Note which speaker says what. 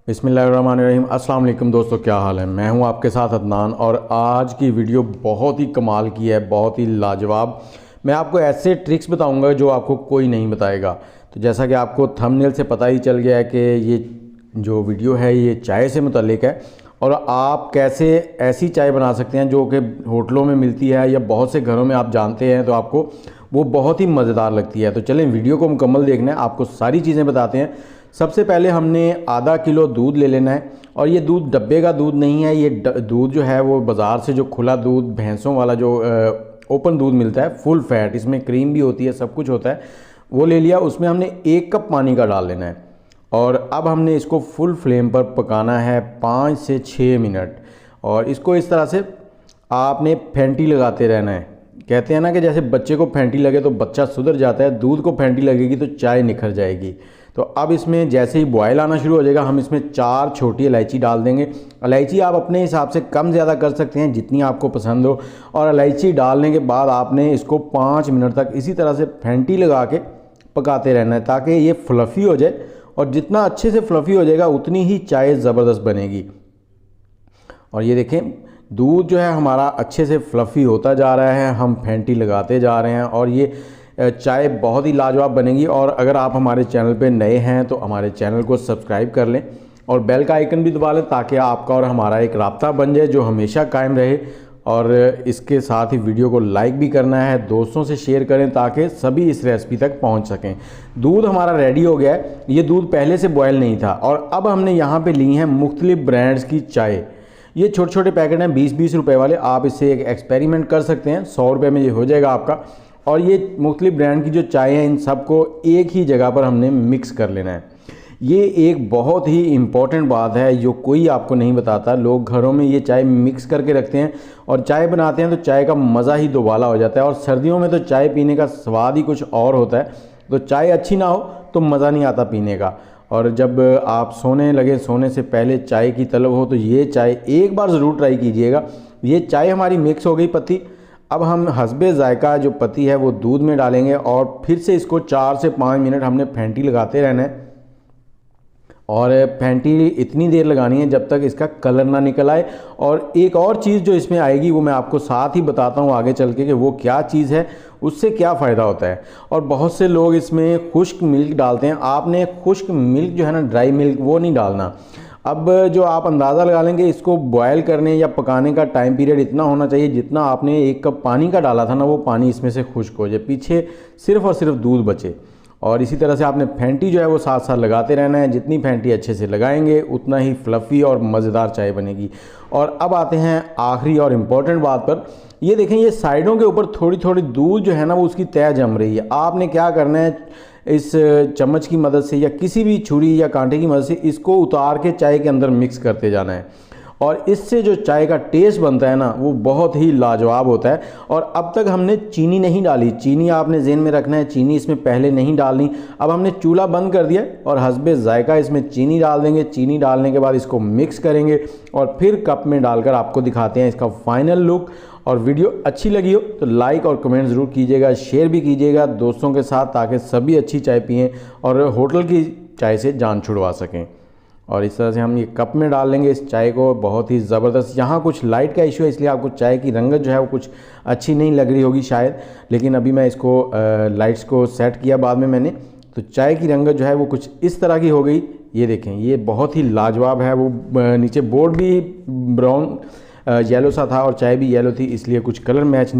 Speaker 1: बिस्मिल्लाहिर्रहमानिर्रहीम। अस्सलाम वालेकुम दोस्तों, क्या हाल है। मैं हूं आपके साथ अदनान और आज की वीडियो बहुत ही कमाल की है, बहुत ही लाजवाब। मैं आपको ऐसे ट्रिक्स बताऊंगा जो आपको कोई नहीं बताएगा। तो जैसा कि आपको थंबनेल से पता ही चल गया है कि ये जो वीडियो है ये चाय से मुतल्लिक है और आप कैसे ऐसी चाय बना सकते हैं जो कि होटलों में मिलती है या बहुत से घरों में आप जानते हैं, तो आपको वो बहुत ही मज़ेदार लगती है। तो चलें वीडियो को मुकम्मल देखना है, आपको सारी चीज़ें बताते हैं। सबसे पहले हमने आधा किलो दूध ले लेना है और ये दूध डब्बे का दूध नहीं है, ये दूध जो है वो बाज़ार से जो खुला दूध भैंसों वाला जो ओपन दूध मिलता है, फुल फैट, इसमें क्रीम भी होती है, सब कुछ होता है, वो ले लिया। उसमें हमने 1 कप पानी का डाल लेना है और अब हमने इसको फुल फ्लेम पर पकाना है 5 से 6 मिनट। और इसको इस तरह से आपने फेंटी लगाते रहना है। कहते हैं ना कि जैसे बच्चे को फेंटी लगे तो बच्चा सुधर जाता है, दूध को फेंटी लगेगी तो चाय निखर जाएगी। तो अब इसमें जैसे ही बॉयल आना शुरू हो जाएगा हम इसमें 4 छोटी इलायची डाल देंगे। इलायची आप अपने हिसाब से कम ज़्यादा कर सकते हैं जितनी आपको पसंद हो। और इलायची डालने के बाद आपने इसको 5 मिनट तक इसी तरह से फेंटी लगा के पकाते रहना है ताकि ये फ्लफ़ी हो जाए। और जितना अच्छे से फ्लफ़ी हो जाएगा उतनी ही चाय ज़बरदस्त बनेगी। और ये देखें दूध जो है हमारा अच्छे से फ्लफ़ी होता जा रहा है, हम फेंटी लगाते जा रहे हैं और ये चाय बहुत ही लाजवाब बनेगी। और अगर आप हमारे चैनल पे नए हैं तो हमारे चैनल को सब्सक्राइब कर लें और बेल का आइकन भी दबा लें ताकि आपका और हमारा एक राब्ता बन जाए जो हमेशा कायम रहे। और इसके साथ ही वीडियो को लाइक भी करना है, दोस्तों से शेयर करें ताकि सभी इस रेसिपी तक पहुंच सकें। दूध हमारा रेडी हो गया है, ये दूध पहले से बॉयल नहीं था। और अब हमने यहाँ पे ली हैं मुख्तलिफ ब्रांड्स की चाय। ये छोटे छोटे पैकेट हैं 20-20 रुपए वाले, आप इससे एक एक्सपेरिमेंट कर सकते हैं, 100 रुपये में ये हो जाएगा आपका। और ये मुख्तलिफ ब्रांड की जो चाय है इन सबको एक ही जगह पर हमने मिक्स कर लेना है। ये एक बहुत ही इम्पॉर्टेंट बात है जो कोई आपको नहीं बताता। लोग घरों में ये चाय मिक्स करके रखते हैं और चाय बनाते हैं तो चाय का मज़ा ही दोबाला हो जाता है। और सर्दियों में तो चाय पीने का स्वाद ही कुछ और होता है। तो चाय अच्छी ना हो तो मज़ा नहीं आता पीने का। और जब आप सोने लगे, सोने से पहले चाय की तलब हो तो ये चाय एक बार ज़रूर ट्राई कीजिएगा। ये चाय हमारी मिक्स हो गई पत्ती। अब हम हस्बे ज़ायका जो पत्ती है वो दूध में डालेंगे और फिर से इसको 4 से 5 मिनट हमने फेंटी लगाते रहना है। और फेंटी इतनी देर लगानी है जब तक इसका कलर ना निकल आए। और एक और चीज़ जो इसमें आएगी वो मैं आपको साथ ही बताता हूँ आगे चल के कि वो क्या चीज़ है, उससे क्या फ़ायदा होता है। और बहुत से लोग इसमें खुश्क मिल्क डालते हैं। आपने खुश्क मिल्क जो है ना, ड्राई मिल्क, वो नहीं डालना। अब जो आप अंदाज़ा लगा लेंगे इसको बॉयल करने या पकाने का टाइम पीरियड इतना होना चाहिए जितना आपने 1 कप पानी का डाला था ना, वो पानी इसमें से खुश्क हो जाए, पीछे सिर्फ़ और सिर्फ दूध बचे। और इसी तरह से आपने फेंटी जो है वो साथ साथ लगाते रहना है। जितनी फेंटी अच्छे से लगाएंगे उतना ही फ्लफ़ी और मज़ेदार चाय बनेगी। और अब आते हैं आखिरी और इम्पॉर्टेंट बात पर। ये देखें ये साइडों के ऊपर थोड़ी थोड़ी दूध जो है ना वो उसकी तह जम रही है। आपने क्या करना है, इस चम्मच की मदद से या किसी भी छुरी या कांटे की मदद से इसको उतार के चाय के अंदर मिक्स करते जाना है। और इससे जो चाय का टेस्ट बनता है ना वो बहुत ही लाजवाब होता है। और अब तक हमने चीनी नहीं डाली, चीनी आपने ज़हन में रखना है, चीनी इसमें पहले नहीं डालनी। अब हमने चूल्हा बंद कर दिया और हस्बे ज़ायका इसमें चीनी डाल देंगे। चीनी डालने के बाद इसको मिक्स करेंगे और फिर कप में डालकर आपको दिखाते हैं इसका फाइनल लुक। और वीडियो अच्छी लगी हो तो लाइक और कमेंट ज़रूर कीजिएगा, शेयर भी कीजिएगा दोस्तों के साथ ताकि सभी अच्छी चाय पिएँ और होटल की चाय से जान छुड़वा सकें। और इस तरह से हम ये कप में डाल लेंगे इस चाय को, बहुत ही ज़बरदस्त। यहाँ कुछ लाइट का इशू है इसलिए आपको चाय की रंगत जो है वो कुछ अच्छी नहीं लग रही होगी शायद, लेकिन अभी मैं इसको लाइट्स को सेट किया बाद में मैंने, तो चाय की रंगत जो है वो कुछ इस तरह की हो गई। ये देखें ये बहुत ही लाजवाब है। वो नीचे बोर्ड भी ब्राउन येलो सा था और चाय भी येलो थी, इसलिए कुछ कलर मैच नहीं